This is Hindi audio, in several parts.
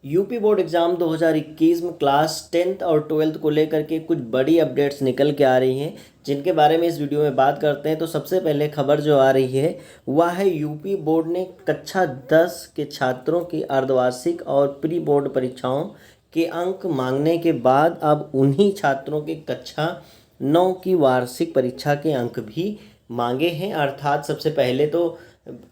यूपी बोर्ड एग्ज़ाम 2021 में क्लास 10th और 12th को लेकर के कुछ बड़ी अपडेट्स निकल के आ रही हैं, जिनके बारे में इस वीडियो में बात करते हैं। तो सबसे पहले खबर जो आ रही है वह है यूपी बोर्ड ने कक्षा 10 के छात्रों की अर्धवार्षिक और प्री बोर्ड परीक्षाओं के अंक मांगने के बाद अब उन्हीं छात्रों के कक्षा 9 की वार्षिक परीक्षा के अंक भी मांगे हैं। अर्थात सबसे पहले तो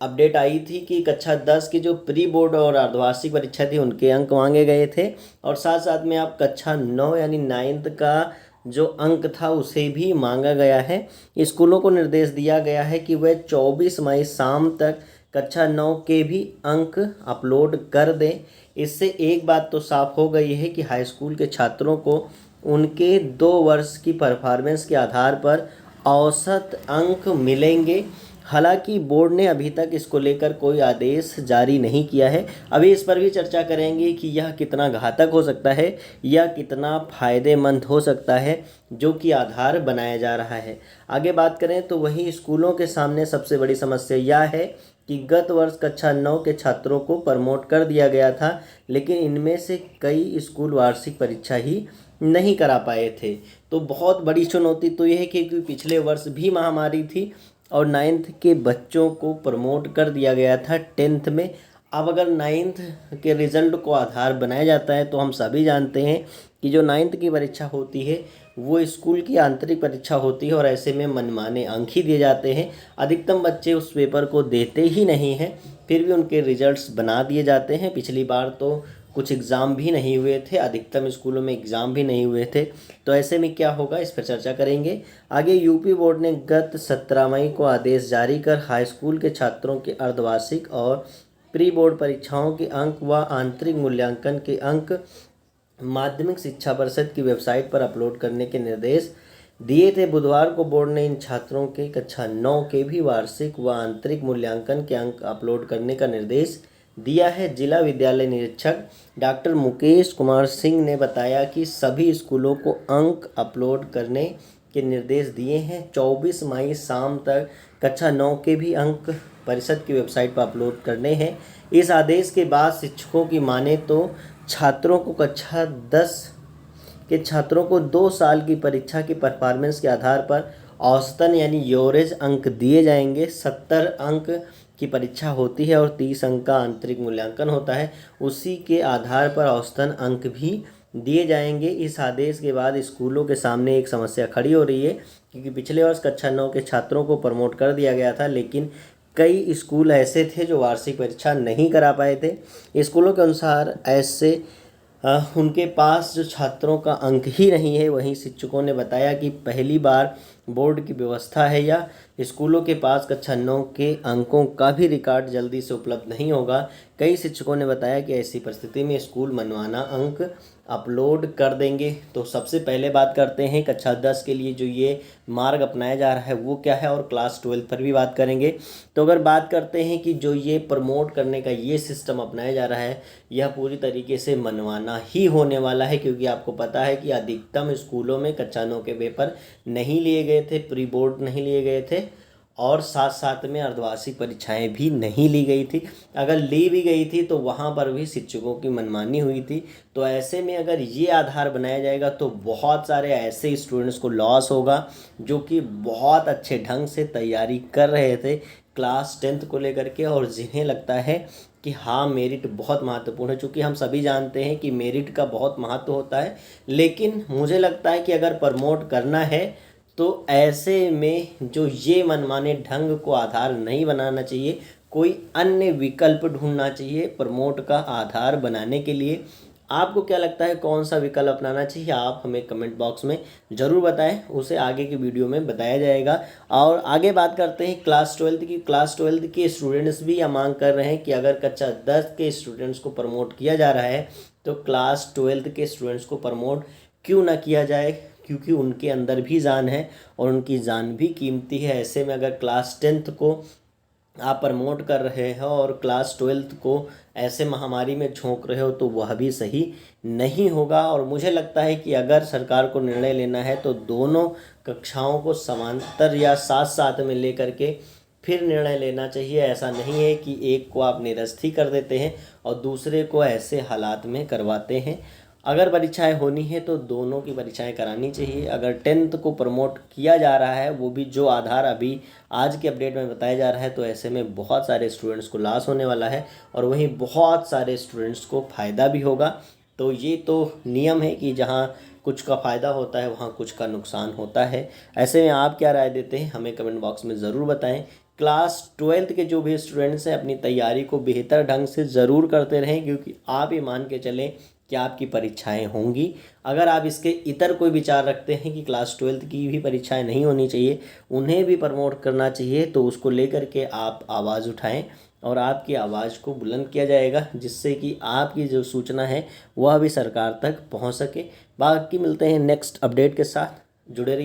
अपडेट आई थी कि कक्षा 10 की जो प्री बोर्ड और अर्धवार्षिक परीक्षा थी उनके अंक मांगे गए थे, और साथ साथ में आप कक्षा 9 यानी 9th का जो अंक था उसे भी मांगा गया है। स्कूलों को निर्देश दिया गया है कि वह 24 मई शाम तक कक्षा 9 के भी अंक अपलोड कर दें। इससे एक बात तो साफ हो गई है कि हाई स्कूल के छात्रों को उनके 2 वर्ष की परफॉर्मेंस के आधार पर औसत अंक मिलेंगे। हालांकि बोर्ड ने अभी तक इसको लेकर कोई आदेश जारी नहीं किया है। अभी इस पर भी चर्चा करेंगे कि यह कितना घातक हो सकता है या कितना फ़ायदेमंद हो सकता है, जो कि आधार बनाया जा रहा है। आगे बात करें तो वही स्कूलों के सामने सबसे बड़ी समस्या यह है कि गत वर्ष कक्षा 9 के छात्रों को प्रमोट कर दिया गया था, लेकिन इनमें से कई स्कूल वार्षिक परीक्षा ही नहीं करा पाए थे। तो बहुत बड़ी चुनौती तो यह है कि पिछले वर्ष भी महामारी थी और 9th के बच्चों को प्रमोट कर दिया गया था 10th में। अब अगर 9th के रिज़ल्ट को आधार बनाया जाता है तो हम सभी जानते हैं कि जो 9th की परीक्षा होती है वो स्कूल की आंतरिक परीक्षा होती है, और ऐसे में मनमाने अंक ही दिए जाते हैं। अधिकतम बच्चे उस पेपर को देते ही नहीं हैं, फिर भी उनके रिजल्ट्स बना दिए जाते हैं। पिछली बार तो कुछ एग्ज़ाम भी नहीं हुए थे, अधिकतम स्कूलों में एग्ज़ाम भी नहीं हुए थे। तो ऐसे में क्या होगा, इस पर चर्चा करेंगे। आगे यूपी बोर्ड ने गत 17 मई को आदेश जारी कर हाई स्कूल के छात्रों के अर्धवार्षिक और प्री बोर्ड परीक्षाओं के अंक व आंतरिक मूल्यांकन के अंक माध्यमिक शिक्षा परिषद की वेबसाइट पर अपलोड करने के निर्देश दिए थे। बुधवार को बोर्ड ने इन छात्रों के कक्षा 9 के भी वार्षिक व आंतरिक मूल्यांकन के अंक अपलोड करने का निर्देश दिया है। जिला विद्यालय निरीक्षक डॉक्टर मुकेश कुमार सिंह ने बताया कि सभी स्कूलों को अंक अपलोड करने के निर्देश दिए हैं। 24 मई शाम तक कक्षा 9 के भी अंक परिषद की वेबसाइट पर अपलोड करने हैं। इस आदेश के बाद शिक्षकों की माने तो छात्रों को कक्षा 10 के छात्रों को 2 साल की परीक्षा की परफॉर्मेंस के आधार पर औसतन यानी एवरेज अंक दिए जाएंगे। 70 अंक की परीक्षा होती है और 30 अंक का आंतरिक मूल्यांकन होता है, उसी के आधार पर औसतन अंक भी दिए जाएंगे। इस आदेश के बाद स्कूलों के सामने एक समस्या खड़ी हो रही है, क्योंकि पिछले वर्ष कक्षा 9 के छात्रों को प्रमोट कर दिया गया था, लेकिन कई स्कूल ऐसे थे जो वार्षिक परीक्षा नहीं करा पाए थे। स्कूलों के अनुसार ऐसे उनके पास जो छात्रों का अंक ही नहीं है। वहीं शिक्षकों ने बताया कि पहली बार बोर्ड की व्यवस्था है या स्कूलों के पास कक्षा 9 के अंकों का भी रिकॉर्ड जल्दी से उपलब्ध नहीं होगा। कई शिक्षकों ने बताया कि ऐसी परिस्थिति में स्कूल मनमाना अंक अपलोड कर देंगे। तो सबसे पहले बात करते हैं कक्षा 10 के लिए जो ये मार्ग अपनाया जा रहा है वो क्या है, और क्लास 12 पर भी बात करेंगे। तो अगर बात करते हैं कि जो ये प्रमोट करने का ये सिस्टम अपनाया जा रहा है, यह पूरी तरीके से मनमाना ही होने वाला है, क्योंकि आपको पता है कि अधिकतम स्कूलों में कक्षा 9 के पेपर नहीं लिए गए थे, प्री बोर्ड नहीं लिए गए थे, और साथ साथ में अर्धवार्षिक परीक्षाएं भी नहीं ली गई थी। अगर ली भी गई थी तो वहाँ पर भी शिक्षकों की मनमानी हुई थी। तो ऐसे में अगर ये आधार बनाया जाएगा तो बहुत सारे ऐसे स्टूडेंट्स को लॉस होगा जो कि बहुत अच्छे ढंग से तैयारी कर रहे थे क्लास 10th को लेकर के, और जिन्हें लगता है कि हाँ मेरिट बहुत महत्वपूर्ण है। चूँकि हम सभी जानते हैं कि मेरिट का बहुत महत्व होता है, लेकिन मुझे लगता है कि अगर प्रमोट करना है तो ऐसे में जो ये मनमाने ढंग को आधार नहीं बनाना चाहिए, कोई अन्य विकल्प ढूंढना चाहिए प्रमोट का आधार बनाने के लिए। आपको क्या लगता है कौन सा विकल्प अपनाना चाहिए, आप हमें कमेंट बॉक्स में ज़रूर बताएं, उसे आगे की वीडियो में बताया जाएगा। और आगे बात करते हैं क्लास 12 की। क्लास 12 के स्टूडेंट्स भी यह मांग कर रहे हैं कि अगर कक्षा 10 के स्टूडेंट्स को प्रमोट किया जा रहा है तो क्लास 12 के स्टूडेंट्स को प्रमोट क्यों ना किया जाए, क्योंकि उनके अंदर भी जान है और उनकी जान भी कीमती है। ऐसे में अगर क्लास 10th को आप प्रमोट कर रहे हो और क्लास 12th को ऐसे महामारी में झोंक रहे हो तो वह भी सही नहीं होगा। और मुझे लगता है कि अगर सरकार को निर्णय लेना है तो दोनों कक्षाओं को समांतर या साथ साथ में लेकर के फिर निर्णय लेना चाहिए। ऐसा नहीं है कि एक को आप निरस्त ही कर देते हैं और दूसरे को ऐसे हालात में करवाते हैं। अगर परीक्षाएं होनी है तो दोनों की परीक्षाएं करानी चाहिए। अगर 10th को प्रमोट किया जा रहा है, वो भी जो आधार अभी आज के अपडेट में बताया जा रहा है, तो ऐसे में बहुत सारे स्टूडेंट्स को लॉस होने वाला है और वहीं बहुत सारे स्टूडेंट्स को फ़ायदा भी होगा। तो ये तो नियम है कि जहाँ कुछ का फ़ायदा होता है वहाँ कुछ का नुकसान होता है। ऐसे में आप क्या राय देते हैं हमें कमेंट बॉक्स में ज़रूर बताएं। क्लास 12th के जो भी स्टूडेंट्स हैं अपनी तैयारी को बेहतर ढंग से ज़रूर करते रहें, क्योंकि आप ये मान के चलें कि आपकी परीक्षाएं होंगी। अगर आप इसके इतर कोई विचार रखते हैं कि क्लास 12th की भी परीक्षाएं नहीं होनी चाहिए, उन्हें भी प्रमोट करना चाहिए, तो उसको लेकर के आप आवाज़ उठाएं और आपकी आवाज़ को बुलंद किया जाएगा, जिससे कि आपकी जो सूचना है वह भी सरकार तक पहुंच सके। बाकी मिलते हैं नेक्स्ट अपडेट के साथ, जुड़े रहिए।